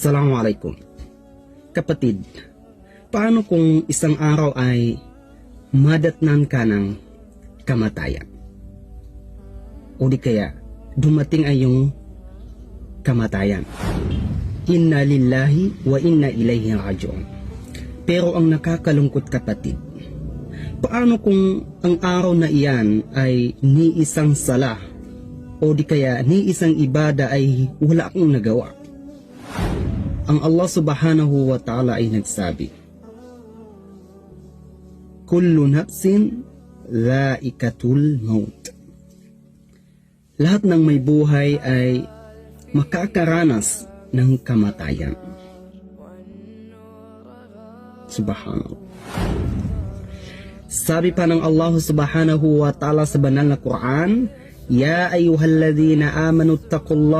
Assalamualaikum. Kapatid, paano kung isang araw ay madatnan ka ng kamatayan? O di kaya dumating ay yung kamatayan? Inna lillahi wa inna ilayhi raji'un. Pero ang nakakalungkot, kapatid, paano kung ang araw na iyan ay ni isang sala o di kaya ni isang ibada ay wala akong nagawa? Ang Allah subhanahu wa ta'ala ay nagsabi, Kullu nafsin dha'iqatul maut. Lahat ng may buhay ay makakaranas ng kamatayan. Subhanallah. Sabi pa ng Allah subhanahu wa ta'ala sa banal na Quran, Ya ayyuhalladhina amanu taqullah